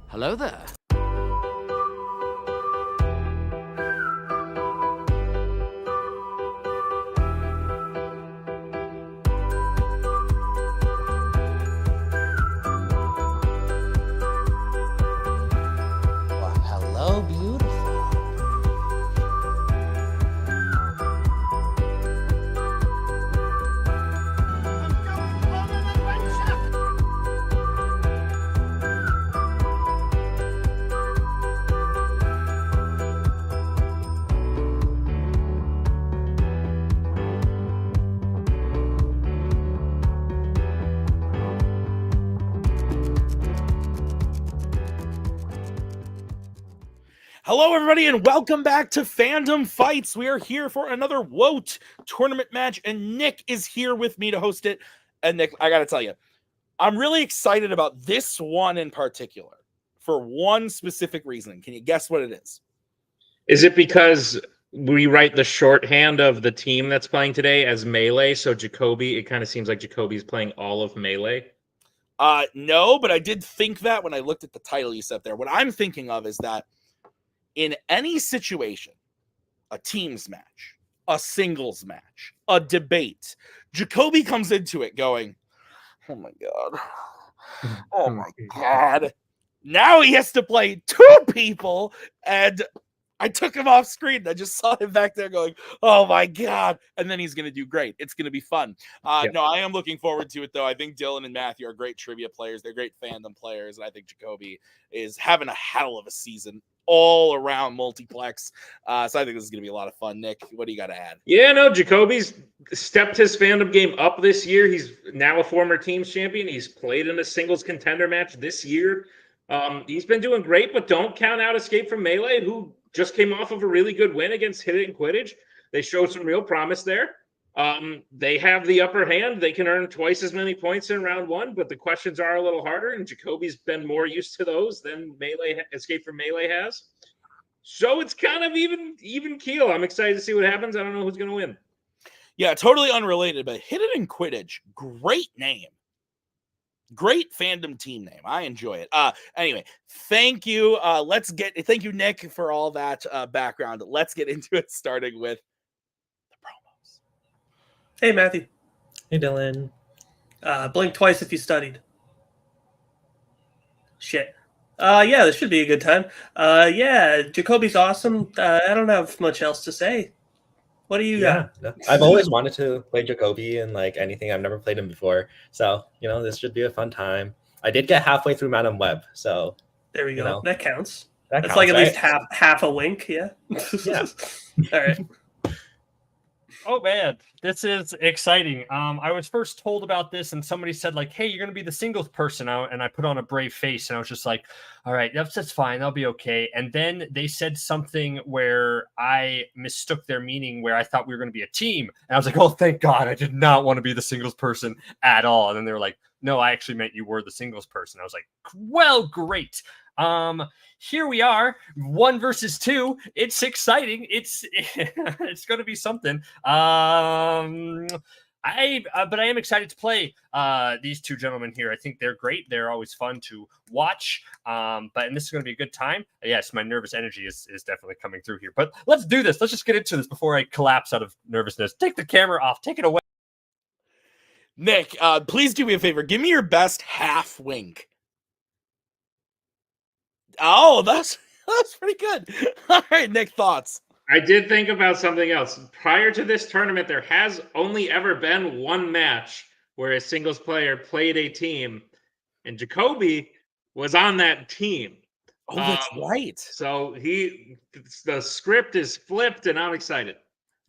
Hello there. Well, hello, beautiful. Hello, everybody, and welcome back to Fandom Fights. We are here for another WOAT tournament match, and Nick is here with me to host it. And Nick, I got to tell you, I'm really excited about this one in particular for one specific reason. Can you guess what it is? Is it because we write the shorthand of the team that's playing today as Melee? So Jacoby, it kind of seems like Jacoby's playing all of Melee. No, but I did think that when I looked at the title you set there. What I'm thinking of is that in any situation, a teams match, a singles match, a debate, Jacoby comes into it going, oh my God. Oh my God. Now he has to play two people, and I took him off screen. I just saw him back there going, oh my God. And then he's going to do great. It's going to be fun. Yep. No, I am looking forward to it, though. I think Dylan and Matthew are great trivia players. They're great fandom players. And I think Jacoby is having a hell of a season all around multiplex. So I think this is going to be a lot of fun. Nick, what do you got to add? Yeah, no, Jacoby's stepped his fandom game up this year. He's now a former teams champion. He's played in a singles contender match this year. He's been doing great, but don't count out Escape from Melee, who just came off of a really good win against Hit It and Quidditch. They showed some real promise there. They have the upper hand. They can earn twice as many points in round one, but the questions are a little harder, and Jacoby's been more used to those than Escape from Melee has. So it's kind of even keel. I'm excited to see what happens. I don't know who's going to win. Yeah, totally unrelated, but Hit It and Quidditch, great name. Great fandom team name. I enjoy it. Anyway, thank you. Thank you, Nick, for all that background. Let's get into it, starting with the promos. Hey, Matthew. Hey, Dylan. Blink twice if you studied. Shit. Yeah, this should be a good time. Yeah, Jacoby's awesome. I don't have much else to say. What do you got? I've always wanted to play Jacoby and like anything. I've never played him before. So, this should be a fun time. I did get halfway through Madam Web. So there we go. That counts. That's like at least half a wink. Yeah. Yeah. All right. Oh man, this is exciting. I was first told about this and somebody said like, hey, you're going to be the singles person out. And I put on a brave face and I was just like, all right, that's fine. That'll be okay. And then they said something where I mistook their meaning where I thought we were going to be a team. And I was like, oh, thank God. I did not want to be the singles person at all. And then they were like, no, I actually meant you were the singles person. I was like, well, great. Here we are, 1 versus 2. It's exciting. It's going to be something. But I am excited to play these two gentlemen here. I think they're great. They're always fun to watch. And this is going to be a good time. Yes, my nervous energy is definitely coming through here. But let's do this. Let's just get into this before I collapse out of nervousness. Take the camera off. Take it away. Nick, please do me a favor. Give me your best half wink. Oh, that's pretty good. All right, Nick, thoughts? I did think about something else. Prior to this tournament, there has only ever been one match where a singles player played a team, and Jacoby was on that team. Oh, that's right. So the script is flipped, and I'm excited.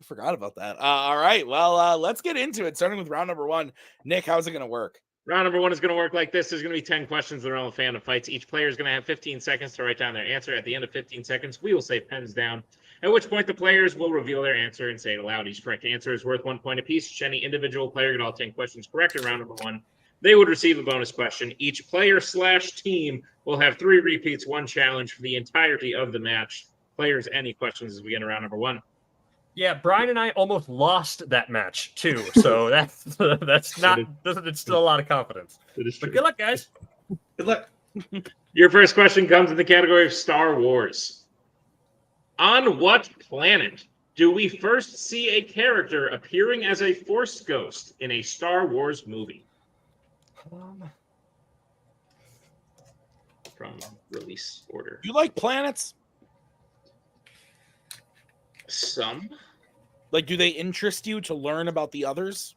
I forgot about that. All right, well, let's get into it, starting with round number 1. Nick, how's it going to work? Round number 1 is going to work like this. There's going to be 10 questions that are all Fandom Fights. Each player is going to have 15 seconds to write down their answer. At the end of 15 seconds, we will say pens down, at which point the players will reveal their answer and say it aloud. Each correct answer is worth 1 point apiece. Should any individual player get all 10 questions correct in round number 1, they would receive a bonus question. Each player/team will have 3 repeats, 1 challenge for the entirety of the match. Players, any questions as we get into round number 1? Yeah, Brian and I almost lost that match too, so it's still a lot of confidence. But good luck, guys. Good luck. Your first question comes in the category of Star Wars. On what planet do we first see a character appearing as a Force ghost in a Star Wars movie? From release order. You like planets? Some. Like, do they interest you to learn about the others?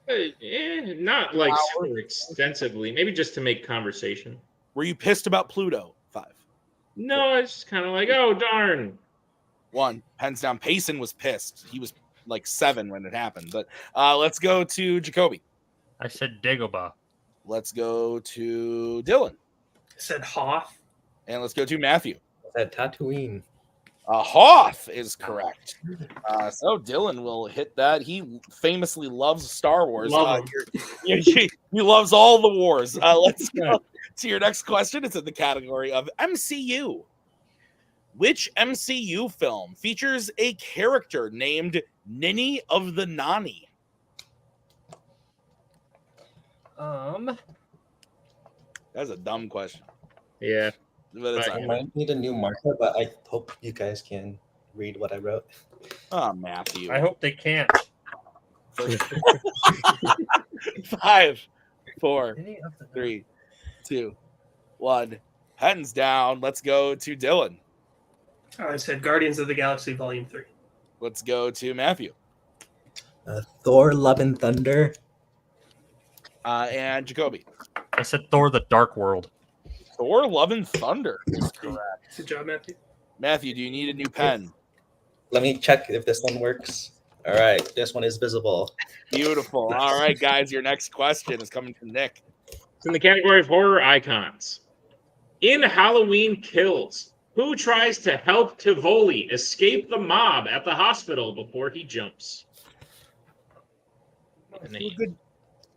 Not like super extensively. Maybe just to make conversation. Were you pissed about Pluto? 5. No, it's just kind of like, oh, darn. 1. Hands down. Payson was pissed. He was like 7 when it happened. But let's go to Jacoby. I said Dagobah. Let's go to Dylan. I said Hoth. And let's go to Matthew. That Tatooine. Hoth is correct. So Dylan will hit that. He famously loves Star Wars. Love He loves all the wars. Let's go to your next question. It's in the category of MCU. Which MCU film features a character named Ninny of the Nani? That's a dumb question. Yeah. But it's I might need a new marker, but I hope you guys can read what I wrote. oh, Matthew. I hope they can't. 5, 4, 3, 2, 1. Hands down. Let's go to Dylan. I said Guardians of the Galaxy Volume 3. Let's go to Matthew. Thor, Love and Thunder. And Jacoby. I said Thor: The Dark World. Thor, Love and Thunder is correct. Good job, Matthew. Matthew, do you need a new pen? Let me check if this one works. All right, this one is visible. Beautiful. All right, guys, your next question is coming from Nick. It's in the category of horror icons. In Halloween Kills, who tries to help Tivoli escape the mob at the hospital before he jumps?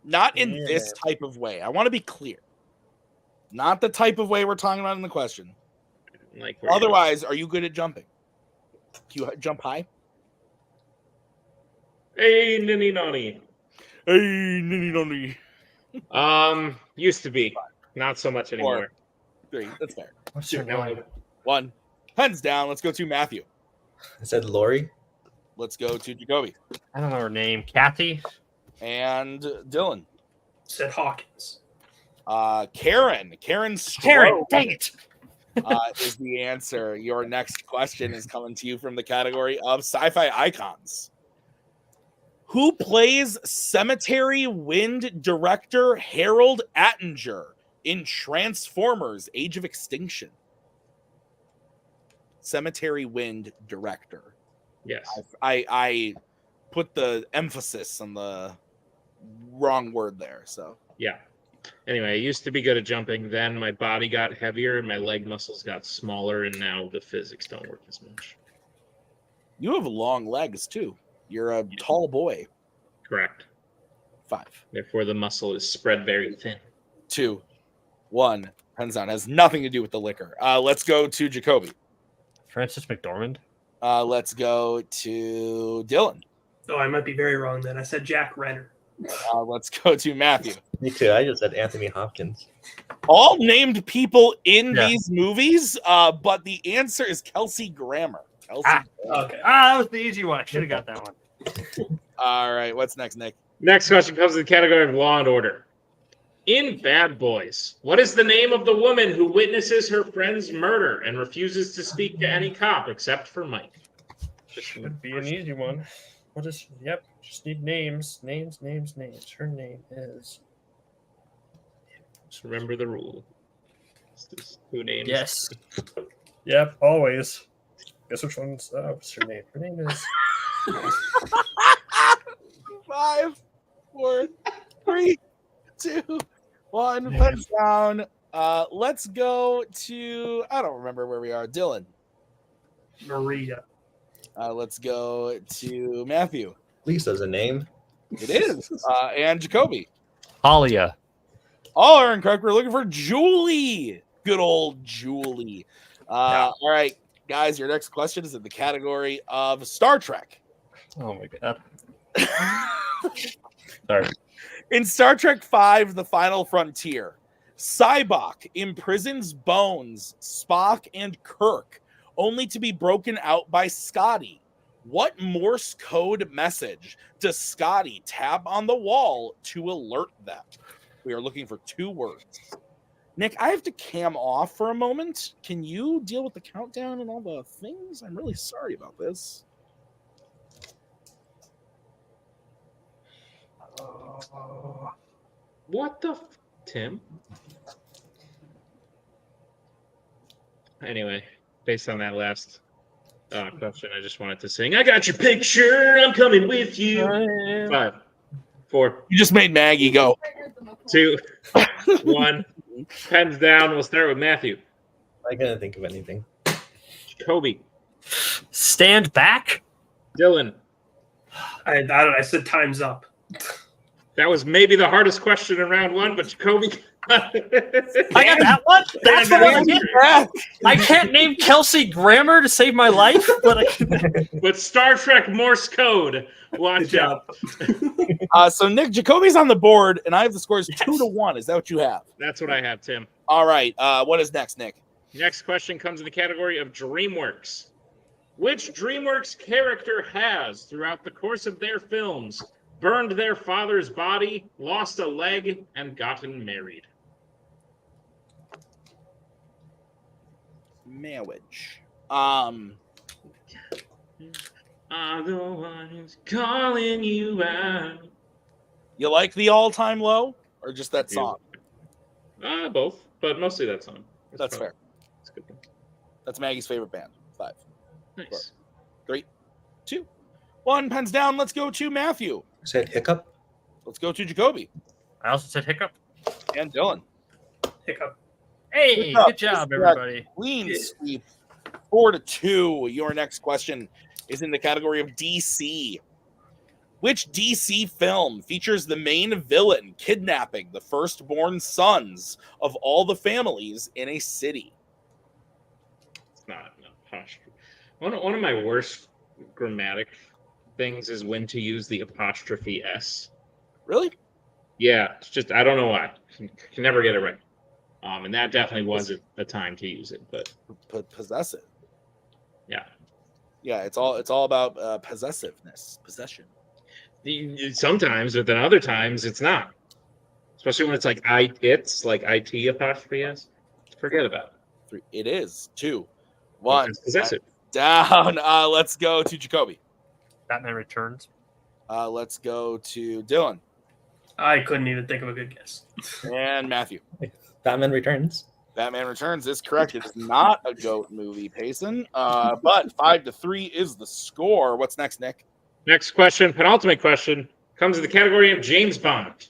Not in this type of way. I want to be clear. Not the type of way we're talking about in the question. Like, otherwise, are you good at jumping? Do you jump high? Hey, ninny nonny. Hey, ninny nonny. Used to be. Not so much anymore. 4, 3. That's fair. What's your No, name? 1. Hands down. Let's go to Matthew. I said Lori. Let's go to Jacoby. I don't know her name. Kathy? And Dylan. Said Hawkins. Karen. Karen Strode. Karen, dang it. Is the answer. Your next question is coming to you from the category of sci-fi icons. Who plays Cemetery Wind director Harold Attinger in Transformers: Age of Extinction? Cemetery Wind director. Yes. I put the emphasis on the wrong word there. So Yeah. Anyway, I used to be good at jumping. Then my body got heavier and my leg muscles got smaller, and now the physics don't work as much. you have long legs too. You're a tall boy. Correct. 5, Therefore, the muscle is spread very thin. 2, 1. Hands down. Has nothing to do with the liquor. Let's go to Jacoby. Francis McDormand? Let's go to Dylan. Oh, I might be very wrong then. I said Jack Renner. Let's go to Matthew. Me too. I just said Anthony Hopkins. All named people in Yeah. these movies, but the answer is Kelsey Grammer. Kelsey Grammer. Okay. That was the easy one. I should have got that one. All right. What's next, Nick? Next question comes in the category of Law and Order. In Bad Boys, what is the name of the woman who witnesses her friend's murder and refuses to speak to any cop except for Mike? Should be an easy one. What is? Yep. Just need names. Names. Her name is. Just remember the rule. This is who names. Yes. Yep. Always. Guess which one's? What's her name? Her name is. 5, 4, 3, 2, 1. Pens down. Let's go to. I don't remember where we are. Dylan. Maria. Let's go to Matthew. Lisa's a name. It is. And Jacoby. Alia. All are incorrect. We're looking for Julie. Good old Julie. All right, guys, your next question is in the category of Star Trek. Oh my god. Sorry. In Star Trek V, The Final Frontier, Cybok imprisons Bones, Spock, and Kirk, only to be broken out by Scotty. What Morse code message does Scotty tap on the wall to alert them? We are looking for 2 words. Nick, I have to cam off for a moment. Can you deal with the countdown and all the things? I'm really sorry about this. What the Tim? Anyway, based on that last question, I just wanted to sing, I got your picture, I'm coming with you. 5, 4, You just made Maggie go. 2, 1. Pens down. We'll start with Matthew. I couldn't think of anything. Jacoby. Stand back. Dylan. I don't know. I said time's up. That was maybe the hardest question in round 1, but Jacoby. I got that one. That's the one I did. I can't name Kelsey Grammer to save my life, but But Star Trek Morse code. Watch out. So Nick, Jacoby's on the board, and I have the scores 2-1. Is that what you have? That's what I have, Tim. All right. What is next, Nick? Next question comes in the category of DreamWorks. Which DreamWorks character has, throughout the course of their films, burned their father's body, lost a leg, and gotten married? Marriage. I'm the one who's calling you out. You like the all-time low, or just that song? Both, but mostly that song. That's fair. That's a good one. That's Maggie's favorite band. 5, Nice. 3, 2, 1. Pens down. Let's go to Matthew. Said hiccup. Let's go to Jacoby I also said hiccup. and Dylan. Hiccup. Hey, Good good job, everybody. Clean sweep. 4-2. Your next question is in the category of DC. Which DC film features the main villain kidnapping the firstborn sons of all the families in a city? It's not an apostrophe. One of my worst grammatic things is when to use the apostrophe S. Really? Yeah, it's just I don't know why. Can never get it right. And that definitely wasn't the time to use it, but Possessive. yeah. Yeah, it's all about possessiveness, possession. Sometimes, but then other times it's not. Especially when it's like it's like IT apostrophe S. Forget about it. 3. It is 2, 1. It's possessive. Down. Let's go to Jacoby. Batman Returns. Let's go to Dylan I couldn't even think of a good guess. and Matthew. Batman Returns. Batman Returns is correct. It's not a GOAT movie, Payson. But 5-3 is the score. What's next, Nick? Next question, penultimate question, comes in the category of James Bond.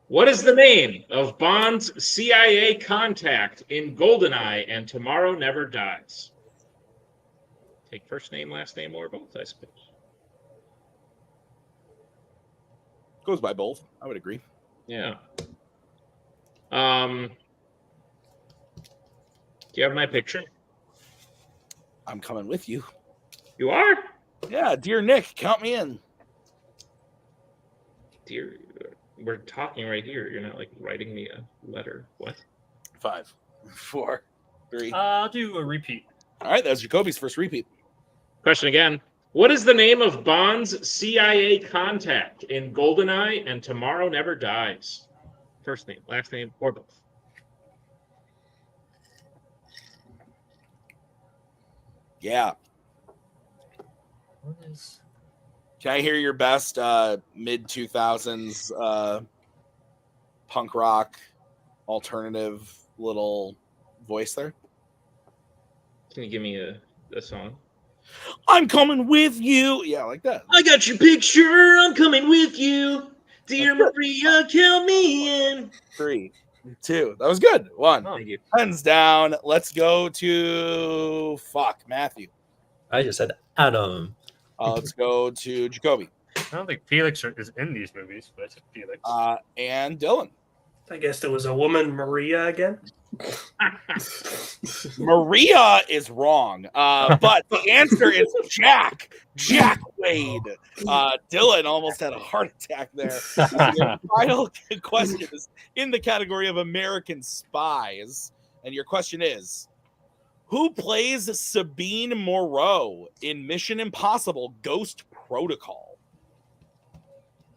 What is the name of Bond's CIA contact in GoldenEye and Tomorrow Never Dies? Take first name, last name, or both, I suppose. Goes by both. I would agree. Yeah. Do you have my picture? I'm coming with you. You are? Yeah, dear Nick, count me in. Dear, we're talking right here. You're not like writing me a letter. What? 5, 4, 3. I'll do a repeat. All right, that's Jacoby's first repeat. Question again. What is the name of Bond's CIA contact in GoldenEye and Tomorrow Never Dies? First name, last name, or both. Yeah. What is? Can I hear your best mid-2000s punk rock alternative little voice there? Can you give me a song? I'm coming with you. Yeah, like that. I got your picture. I'm coming with you. Dear Maria, count me in. 3, 2. That was good. 1. Oh. Thank you. Pens down. Let's go to Matthew. I just said Adam. Let's go to Jacoby. I don't think Felix is in these movies, but I said Felix. And Dylan. I guess there was a woman, Maria, again. Maria is wrong, but the answer is Jack. Jack Wade. Dylan almost had a heart attack there. Your final question is in the category of American Spies, and your question is: who plays Sabine Moreau in Mission Impossible: Ghost Protocol?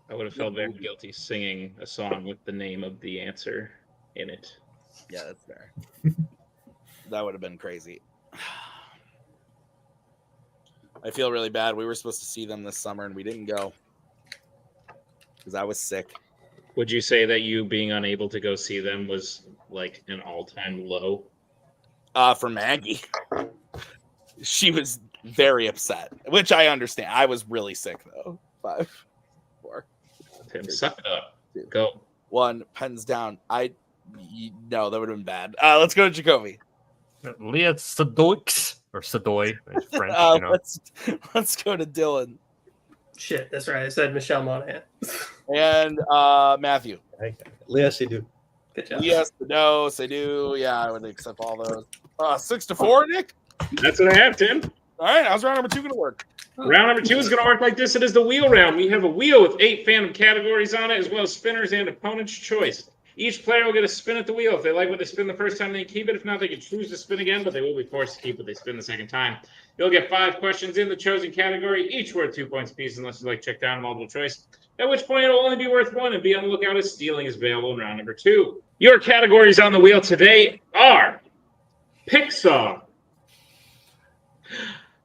I would have felt very guilty singing a song with the name of the answer in it. Yeah, that's fair. That would have been crazy. I feel really bad. We were supposed to see them this summer and we didn't go because I was sick. Would you say that you being unable to go see them was like an all-time low? For Maggie, she was very upset, which I understand. I was really sick though. 5, 4, Tim, suck it up. Go. 1, pens down. No, that would have been bad. Let's go to Jacoby. Leah Sadoix or Sadoy, French. You know. Let's go to Dylan Shit, that's right. I said Michelle Monaghan. and Matthew. Leah Seydoux. Good job. Yes, no, say do. Yeah, I would accept all those. 6-4, Nick. That's what I have, Tim. All right, how's round number 2 going to work? Round number 2 is going to work like this. It is the wheel round. We have a wheel with 8 fandom categories on it, as well as spinners and opponent's choice. Each player will get a spin at the wheel. If they like what they spin the first time, they keep it. If not, they can choose to spin again, but they will be forced to keep what they spin the second time. You'll get 5 questions in the chosen category, each worth 2 points apiece, unless you like check down multiple choice. At which point, it'll only be worth 1, and be on the lookout as stealing is available in round number 2. Your categories on the wheel today are Pixar,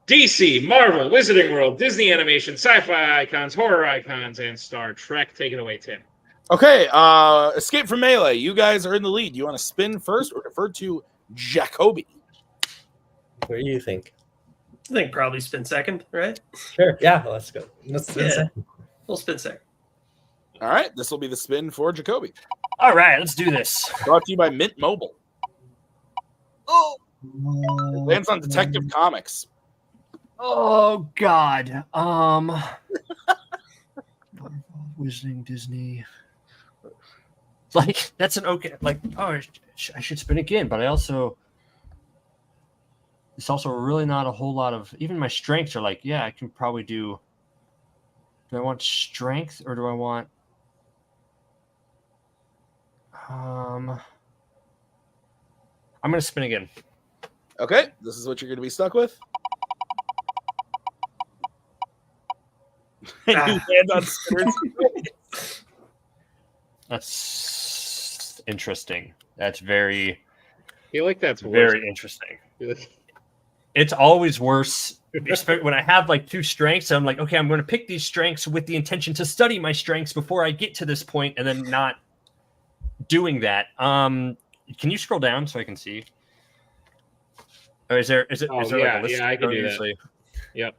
DC, Marvel, Wizarding World, Disney Animation, Sci-Fi Icons, Horror Icons, and Star Trek. Take it away, Tim. Okay, Escape from Melee. You guys are in the lead. Do you want to spin first or defer to Jacoby? What do you think? I think probably spin second, right? Sure. Yeah, let's go. Let's spin second. We'll spin second. All right, this will be the spin for Jacoby. All right, let's do this. Brought to you by Mint Mobile. Oh, it lands on Detective Comics. Oh God. Wizarding, Disney. Like that's an okay. Like I should spin again, but I also. It's also really not a whole lot of. Even my strengths are like, yeah, I can probably do. Do I want strength or do I want? I'm gonna spin again. Okay, this is what you're going to be stuck with. And you land on spinners. That's interesting. That's very, I feel like that's very interesting. It's always worse when I have like 2 strengths. I'm like, okay, I'm going to pick these strengths with the intention to study my strengths before I get to this point, and then not doing that. Can you scroll down so I can see? Or is there? Is there like a list? I can do that. Yep.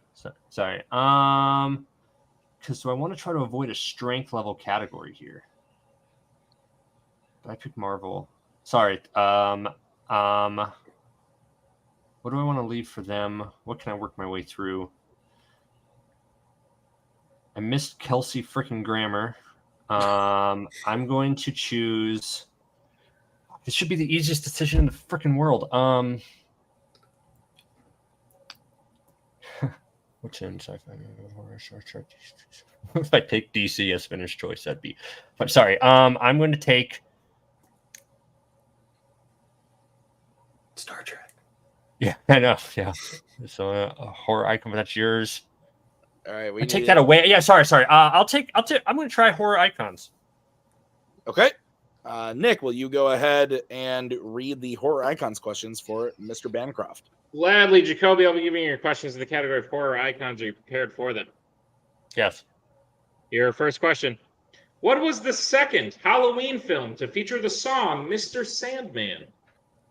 Sorry. Because do I want to try to avoid a strength level category here? Did I pick Marvel? Sorry. What do I want to leave for them? What can I work my way through? I missed Kelsey freaking Grammer. I'm going to choose. This should be the easiest decision in the freaking world. What's in sci-fi? If I take DC as spinner's choice, that'd be. But sorry. I'm going to take Star Trek. Yeah, I know. Yeah. So a horror icon, but that's yours. All right, I take that away. Yeah, sorry. I'm going to try horror icons. Okay. Nick, will you go ahead and read the horror icons questions for Mr. Bancroft? Gladly, Jacoby, I'll be giving you your questions in the category of horror icons. Are you prepared for them? Yes. Your first question. What was the second Halloween film to feature the song Mr. Sandman?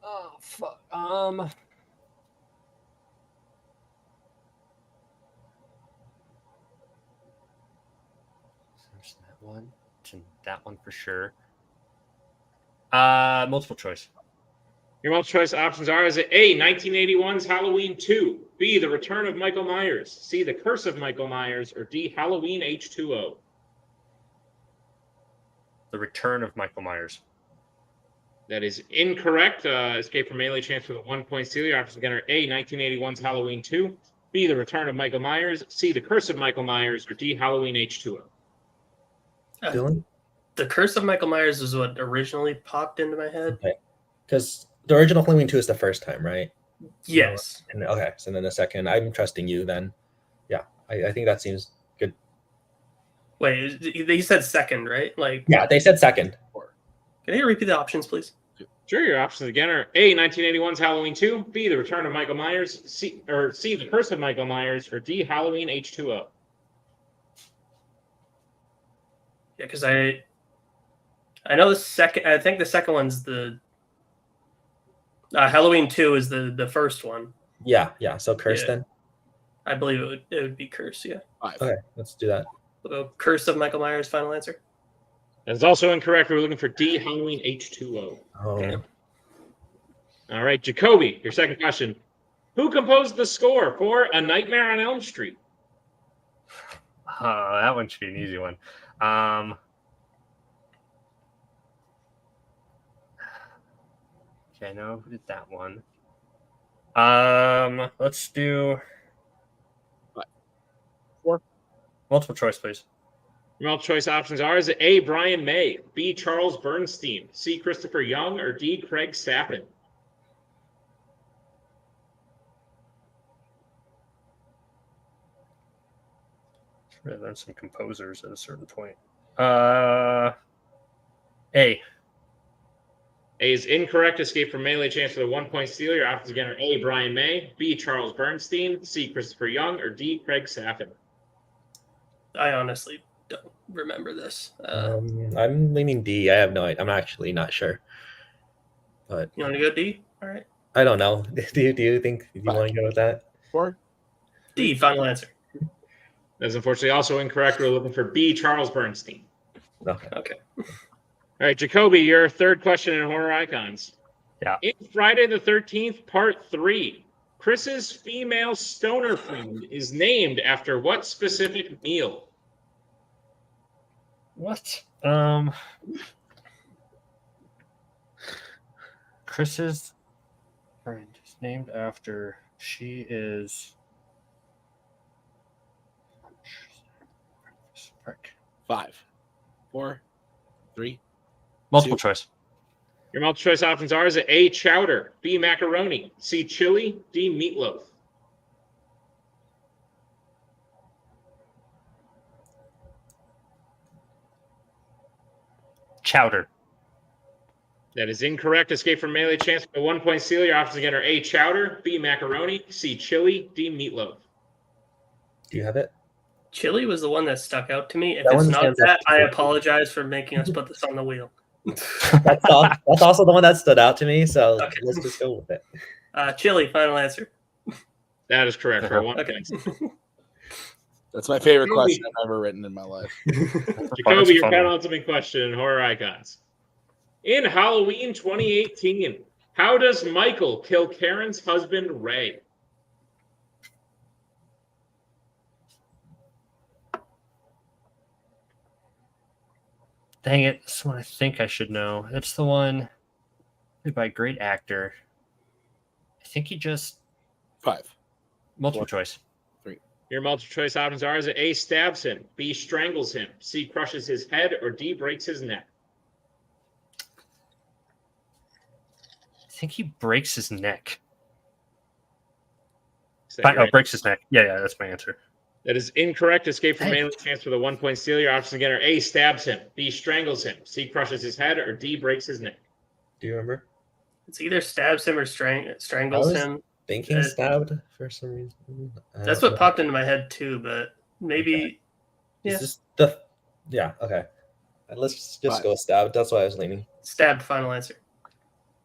Oh, fuck. There's that one. That one for sure. Multiple choice. Your multiple choice options are: is it A, 1981's Halloween 2, B, The Return of Michael Myers, C, The Curse of Michael Myers, or D, Halloween H2O? The Return of Michael Myers. That is incorrect. Escape from Melee chance for the 1 point steal. Your options again are A, 1981's Halloween 2, B, The Return of Michael Myers, C, The Curse of Michael Myers, or D, Halloween H2O. Dylan? The Curse of Michael Myers is what originally popped into my head. Okay. Because the original Halloween 2 is the first time, right? Yes. And, okay, so then the second, I'm trusting you then. Yeah, I think that seems good. Wait, they said second, right? Like, Yeah, they said second. can you repeat the options, please? Sure, your options again are A, 1981's Halloween 2, B, The Return of Michael Myers, C, The Curse of Michael Myers, or D, Halloween H2O. Yeah, because I know the second. I think the second one's the Halloween 2 is the first one. Yeah. So curse Yeah. then. I believe it would be Curse. Yeah. 5. Okay, let's do that. We'll go Curse of Michael Myers. Final answer. That's also incorrect. We're looking for D, Halloween H2O. Oh, Damn. All right, Jacoby, your second question. Who composed the score for A Nightmare on Elm Street? That one should be an easy one. Okay, I know who did that one. Let's do 4. Multiple choice, please. Your multiple choice options are: is it A, Brian May, B, Charles Bernstein, C, Christopher Young, or D, Craig Sappin? Should have learned some composers at a certain point. A. A is incorrect. Escape from Melee chance for the 1 point steal. Your options again are A, Brian May, B, Charles Bernstein, C, Christopher Young, or D, Craig Sappin. I honestly don't remember this. I'm leaning D. I have no idea. I'm actually not sure. But You want to go D? All right. I don't know. Do you think you want to go with that? 4. D. Final answer. That's unfortunately also incorrect. We're looking for B, Charles Bernstein. Okay. Okay. All right, Jacoby, your third question in Horror Icons. Yeah. In Friday the 13th, Part 3, Chris's female stoner friend is named after what specific meal? What? Chris's friend is named after. She is. Frick. 5. 4. 3. Multiple 2. choice. Your multiple choice options are: is it A, chowder, B, macaroni, C, chili, D, meatloaf? Chowder. That is incorrect. Escape from Melee chance for the 1 point steal. Your options again are A, chowder, B, macaroni, C, chili, D, meatloaf. Do you have it? Chili was the one that stuck out to me. If That it's one not stands that, out to I me. apologize for making us put this on the wheel. That's also the one that stood out to me. So Okay. let's just go with it. Chili. Final answer. That is correct for a 1 Okay. point. That's my favorite Jacoby. question I've ever written in my life. Jacoby, your penultimate question in Horror Icons. In Halloween 2018, how does Michael kill Karen's husband, Ray? Dang it. This one I think I should know. It's the one played by a great actor. I think he just. 5. Multiple choice. Your multiple choice options are: is it A, stabs him, B, strangles him, C, crushes his head, or D, breaks his neck? I think he breaks his neck. Is that your answer? Breaks his neck. Yeah, that's my answer. That is incorrect. Escape from Dang Melee chance for the 1 point steal. Your options again are A, stabs him, B, strangles him, C, crushes his head, or D, breaks his neck. Do you remember? It's either stabs him or strangles I was him. Thinking stabbed for some reason. That's what popped into my head too, but maybe. Yeah. Is this the? Yeah. Okay. Let's just 5. go stabbed. That's why I was leaning. Stabbed. Final answer.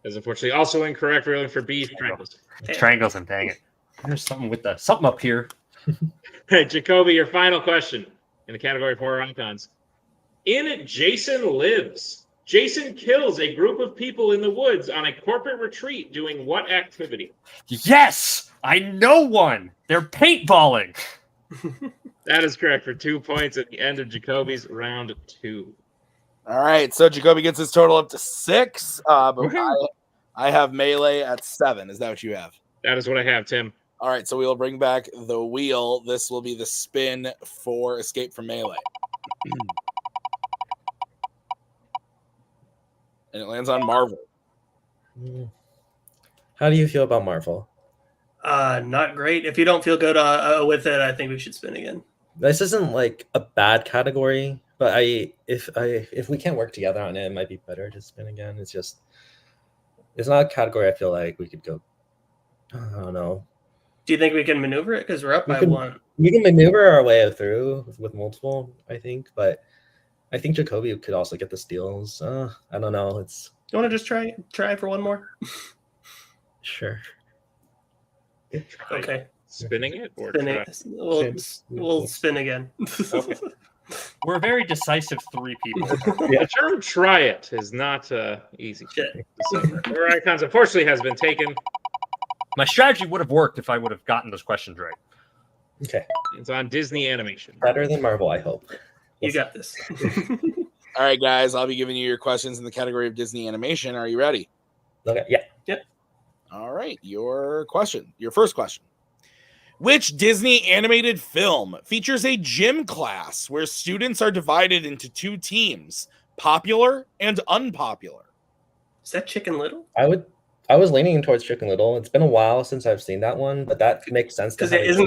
That is unfortunately also incorrect. We're looking for B, strangles. Damn. Strangles him. Dang it. There's something up here. Hey, Jacoby, your final question in the category of Horror Icons. In Jason Lives, Jason kills a group of people in the woods on a corporate retreat doing what activity? Yes, I know one. They're paintballing. That is correct for 2 points at the end of Jacoby's round 2. All right, so Jacoby gets his total up to 6, but Woohoo. I have Melee at 7. Is that what you have? That is what I have, Tim. All right, so we will bring back the wheel. This will be the spin for Escape from Melee. And it lands on Marvel. How do you feel about Marvel? Not great. If you don't feel good with it, I think we should spin again. This isn't like a bad category, but if we can't work together on it, it might be better to spin again. It's not a category I feel like we could go. I don't know. Do you think we can maneuver it? Because we're up by 1. We can maneuver our way through with multiple, I think, but I think Jacoby could also get the steals. I don't know. You want to just try for one more? Sure. Okay. Spinning it or Spin try? it. We'll spin again. Okay. We're a very decisive 3 people. The term "try it" is not easy. Shit. So, our icons unfortunately has been taken. My strategy would have worked if I would have gotten those questions right. Okay. It's on Disney Animation. Better than Marvel, I hope. You got this. All right, guys, I'll be giving you your questions in the category of Disney animation. Are you ready? Okay. Yeah. All right, your first question. Which Disney animated film features a gym class where students are divided into 2 teams, popular and unpopular? Is that Chicken Little? I was leaning towards Chicken Little. It's been a while since I've seen that one, but that makes sense. Because isn't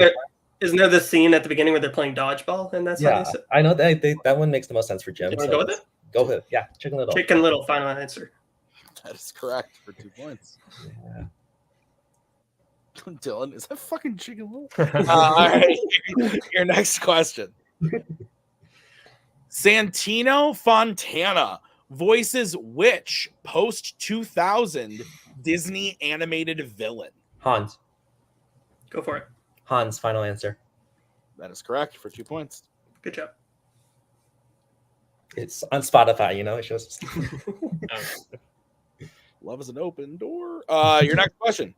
there the scene at the beginning where they're playing dodgeball and that's how Yeah, they say? I know that one makes the most sense for Jim. You want to go with it? Go with it. Yeah, Chicken Little. Chicken Little, final answer. That is correct for 2 points. Yeah. Dylan, is that fucking Chicken Little? All right, your next question. Santino Fontana voices which post-2000 Disney animated villain? Hans. Go for it. Hans, final answer. That is correct for 2 points. Good job. It's on Spotify, it's just Love is an open door. Your next question.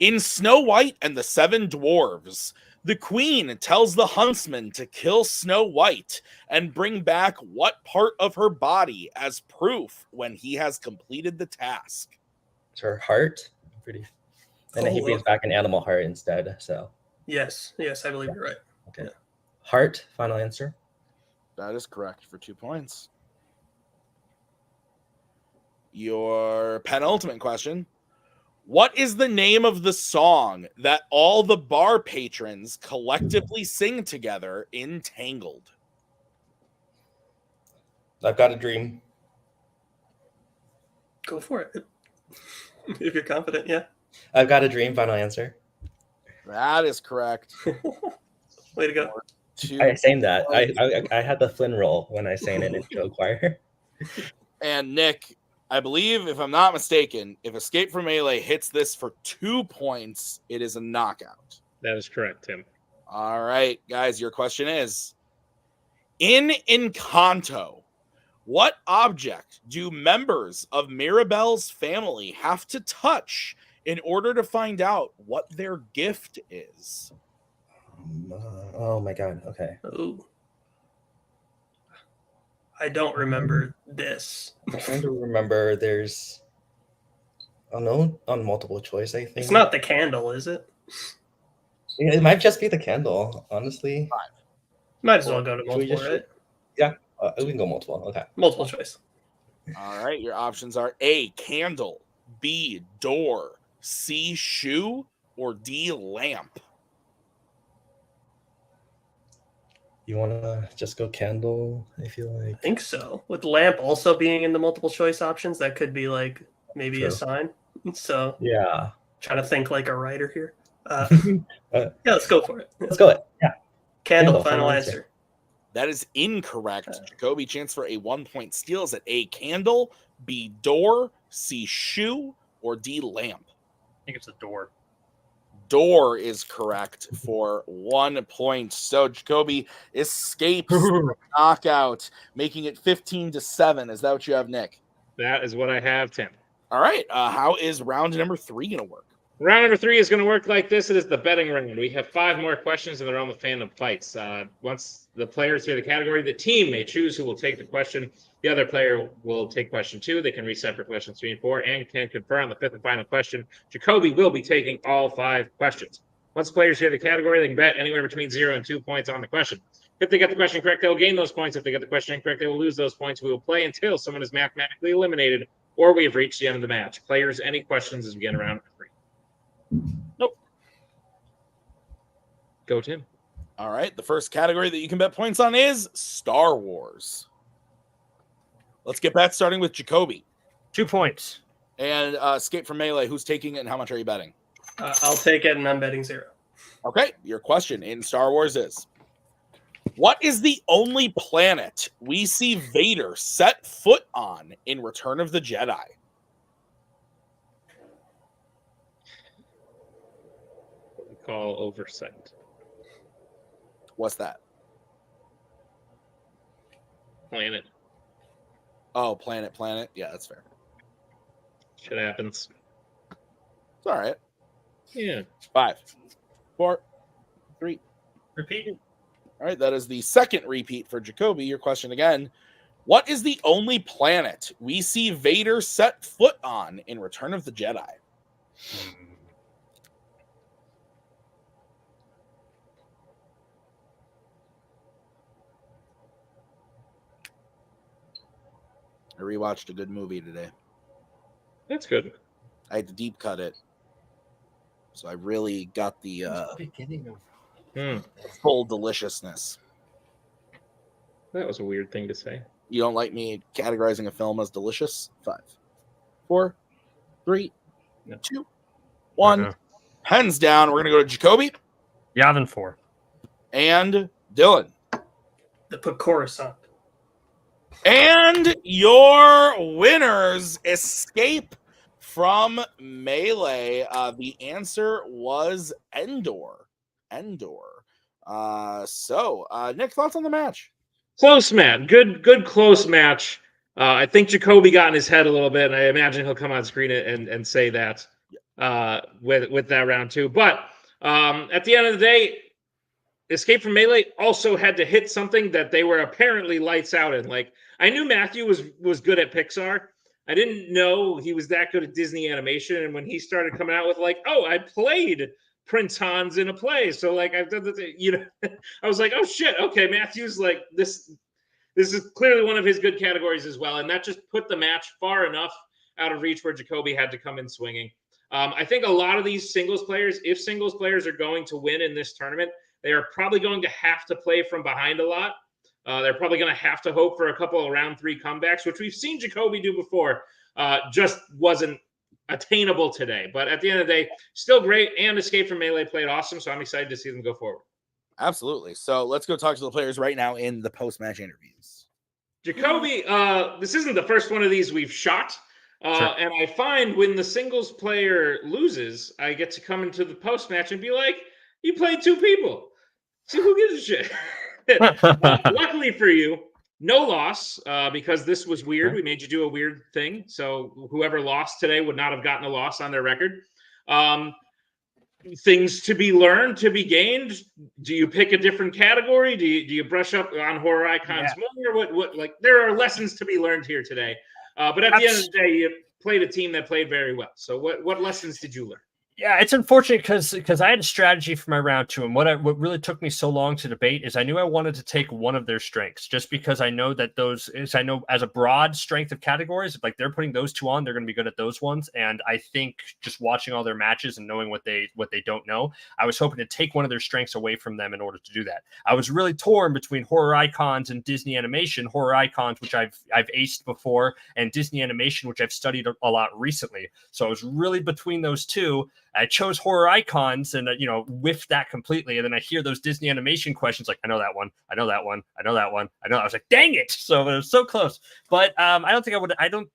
In Snow White and the 7 Dwarves, the queen tells the huntsman to kill Snow White and bring back what part of her body as proof when he has completed the task? it's her heart. And then he brings back an animal heart instead. So Yes, I believe you're right. okay. Heart, final answer. That is correct for 2 points. Your penultimate question. What is the name of the song that all the bar patrons collectively sing together in Tangled? I've got a dream. Go for it. If you're confident, yeah. I've got a dream, final answer. That is correct. Way to go. I sang that. I had the Flynn roll when I sang it in show choir. And Nick, I believe, if I'm not mistaken, if Escape from Melee hits this for 2 points, it is a knockout. That is correct, Tim. All right, guys, your question is, in Encanto, what object do members of Mirabelle's family have to touch in order to find out what their gift is? Oh my god. Okay. Oh. I don't remember this. I'm trying to remember. There's no on multiple choice, I think. It's not the candle, is it? Yeah, it might just be the candle, honestly. Might as well go to Should we multiple, just- right? We can go multiple. Okay. Multiple choice. All right, your options are A, candle, B, door, C, shoe, or D, lamp. You want to just go candle? I feel like. I think so. With lamp also being in the multiple choice options, that could be like maybe a True. sign. So Yeah. trying to think like a writer here. Uh, Yeah, let's go for it. Let's go. Yeah. Candle, Candle, final final answer. That is incorrect. Jacoby, chance for a 1-point steal is at A, candle, B, door, C, shoe, or D, lamp. I think it's a door. Door is correct for 1 point. So Jacoby escapes the knockout, making it 15-7. Is that what you have, Nick? That is what I have, Tim. All right. How is round number 3 going to work? Round number 3 is going to work like this. It is the betting round. We have 5 more questions, and they're on the Fandom fights. Once the players hear the category, the team may choose who will take the question. The other player will take question 2. They can reset for questions 3 and 4, and can confer on the 5th and final question. Jacoby will be taking all 5 questions. Once players hear the category, they can bet anywhere between 0 and 2 points on the question. If they get the question correct, they'll gain those points. If they get the question incorrect, they will lose those points. We will play until someone is mathematically eliminated or we have reached the end of the match. Players, any questions as we get around 3? Nope. Go, Tim. All right. The first category that you can bet points on is Star Wars. Let's get back starting with Jacoby. 2 points. And Escape from Melee. Who's taking it and how much are you betting? I'll take it, and I'm betting 0. Okay. Your question in Star Wars is, what is the only planet we see Vader set foot on in Return of the Jedi? What we call oversight. What's that? Planet. Oh, planet. Yeah, that's fair. Shit happens. It's all right. Yeah. 5, 4, 3. Repeat. All right, that is the second repeat for Jacoby. Your question again. What is the only planet we see Vader set foot on in Return of the Jedi? I rewatched a good movie today. That's good. I had to deep cut it. So I really got the Beginning of full deliciousness. That was a weird thing to say. You don't like me categorizing a film as delicious? 5, 4, 3, No. 2, 1. Pens down. We're going to go to Jacoby Yavin 4. and Dylan. The put Coruscant. And your winners, Escape from Melee. The answer was Endor. So, Nick, thoughts on the match? Close match. Good close match. I think Jacoby got in his head a little bit, and I imagine he'll come on screen and say that with that round 2. But at the end of the day, Escape from Melee also had to hit something that they were apparently lights out in. Like, I knew Matthew was good at Pixar. I didn't know he was that good at Disney animation. And when he started coming out with like, oh, I played Prince Hans in a play, so like I've done the, I was like, oh shit, okay, Matthew's like this is clearly one of his good categories as well, and that just put the match far enough out of reach where Jacoby had to come in swinging. I think a lot of these singles players, if singles players are going to win in this tournament, they are probably going to have to play from behind a lot. They're probably going to have to hope for a couple of round 3 comebacks, which we've seen Jacoby do before. Just wasn't attainable today. But at the end of the day, still great. And Escape from Melee played awesome. So I'm excited to see them go forward. Absolutely. So let's go talk to the players right now in the post-match interviews. Jacoby, this isn't the first one of these we've shot. Sure. And I find when the singles player loses, I get to come into the post-match and be like, you played 2 people. See, who gives a shit? Luckily for you, no loss, because this was weird. We made you do a weird thing. So whoever lost today would not have gotten a loss on their record. Things to be learned, to be gained. Do you pick a different category? Do you brush up on horror icons more? What like there are lessons to be learned here today. But at the end of the day, you played a team that played very well. So what lessons did you learn? Yeah, it's unfortunate because I had a strategy for my round 2, and what really took me so long to debate is I knew I wanted to take one of their strengths, just because I know that I know as a broad strength of categories, like they're putting those 2 on, they're going to be good at those ones. And I think just watching all their matches and knowing what they don't know, I was hoping to take one of their strengths away from them in order to do that. I was really torn between horror icons and Disney animation. Horror icons, which I've aced before, and Disney animation, which I've studied a lot recently. So I was really between those 2. I chose horror icons and, whiffed that completely. And then I hear those Disney animation questions like, I know that one. I know that one. I know that one. I was like, dang it. So it was so close. But I don't think I would. I don't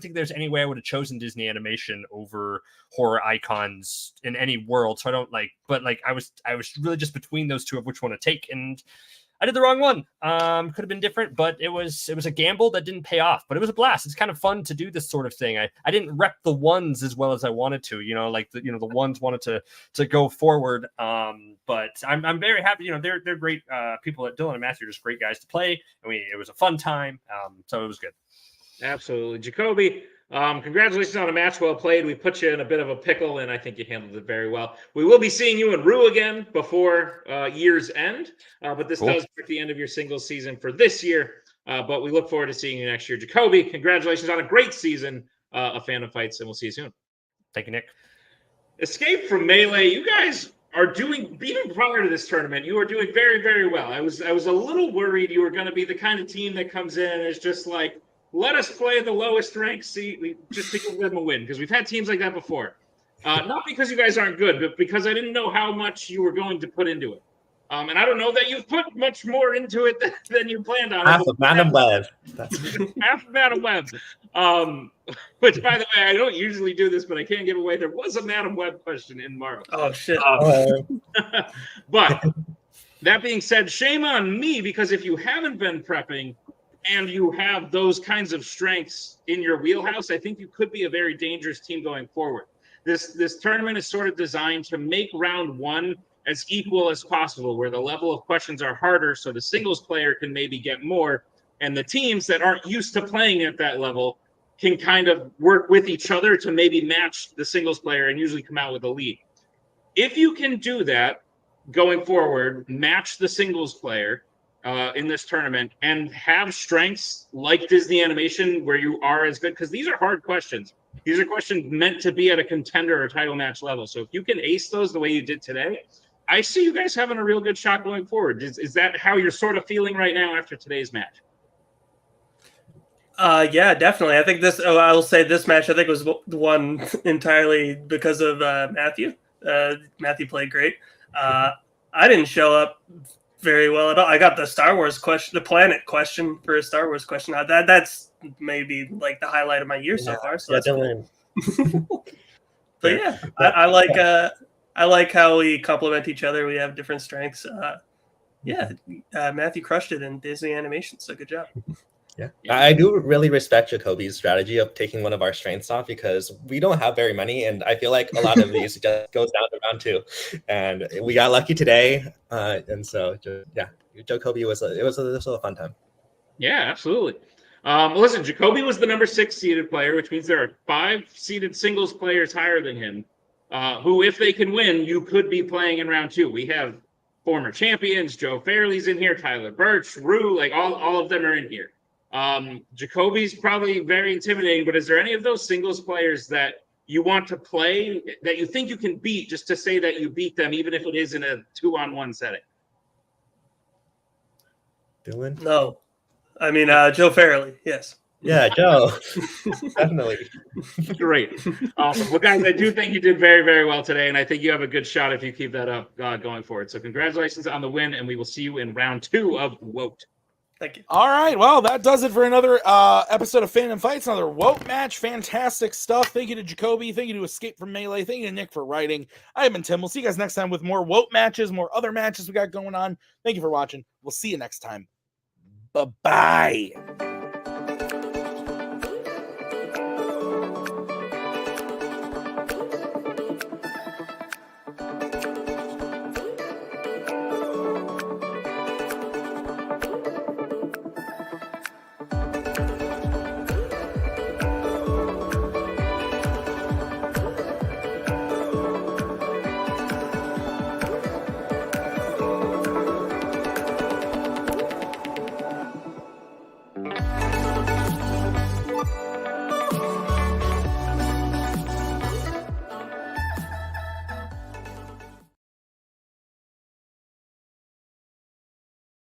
think there's any way I would have chosen Disney animation over horror icons in any world. So I don't but I was really just between those 2 of which one to take. And I did the wrong one. Could have been different, but it was a gamble that didn't pay off. But it was a blast. It's kind of fun to do this sort of thing. I didn't rep the ones as well as I wanted to. Like the ones wanted to go forward. But I'm very happy. They're great people. Dylan and Matthew are just great guys to play. It was a fun time. So it was good. Absolutely, Jacoby. Congratulations on a match well played. We put you in a bit of a pickle, and I think you handled it very well. We will be seeing you in Rue again before year's end, but this does mark the end of your singles season for this year. But we look forward to seeing you next year. Jacoby, congratulations on a great season of Fandom Fights, and we'll see you soon. Thank you, Nick. Escape from Melee, you guys are doing, even prior to this tournament, you are doing very, very well. I was a little worried you were going to be the kind of team that comes in and is just like, let us play the lowest ranked seed just to give them a win, because we've had teams like that before. Not because you guys aren't good, but because I didn't know how much you were going to put into it. And I don't know that you've put much more into it than you planned on. Half of Madam Web. Half of Madam Web. Which, by the way, I don't usually do this, but I can't give away. There was a Madam Web question in Marvel. Oh, shit. But that being said, shame on me, because if you haven't been prepping and you have those kinds of strengths in your wheelhouse, I think you could be a very dangerous team going forward. This tournament is sort of designed to make round one as equal as possible, where the level of questions are harder, so the singles player can maybe get more, and the teams that aren't used to playing at that level can kind of work with each other to maybe match the singles player and usually come out with a lead. If you can do that going forward, match the singles player in this tournament, and have strengths like Disney Animation where you are as good, because these are hard questions. These are questions meant to be at a contender or title match level. So if you can ace those the way you did today, I see you guys having a real good shot going forward. Is that how you're sort of feeling right now after today's match? Yeah, definitely. I think I will say this match, I think, was won entirely because of Matthew. Matthew played great. I didn't show up very well at all. I got the Star Wars question, the planet question for a Star Wars question. That's maybe like the highlight of my year so far. So that's cool. But yeah, I like how we complement each other. We have different strengths. Matthew crushed it in Disney Animation, so good job. Yeah, I do really respect Jacoby's strategy of taking one of our strengths off, because we don't have very many, and I feel like a lot of these just goes down to round two, and we got lucky today, and so Jacoby was a fun time. Yeah, absolutely. Listen, Jacoby was the number 6 seeded player, which means there are 5 seeded singles players higher than him, who, if they can win, you could be playing in round 2. We have former champions. Joe Fairley's in here, Tyler Birch, Rue, like all of them are in here. Jacoby's probably very intimidating, but is there any of those singles players that you want to play that you think you can beat, just to say that you beat them, even if it is in a 2-on-1 setting? Dylan? No. I mean, Joe Fairley, yes. Yeah, Joe. Definitely. Great. Awesome. Well, guys, I do think you did very, very well today, and I think you have a good shot if you keep that up going forward. So congratulations on the win, and we will see you in round 2 of WOAT. Thank you. All right. Well, that does it for another episode of Fandom Fights, another WOAT match. Fantastic stuff. Thank you to Jacoby. Thank you to Escape from Melee. Thank you to Nick for writing. I have been Tim. We'll see you guys next time with more WOAT matches, more other matches we got going on. Thank you for watching. We'll see you next time. Bye-bye.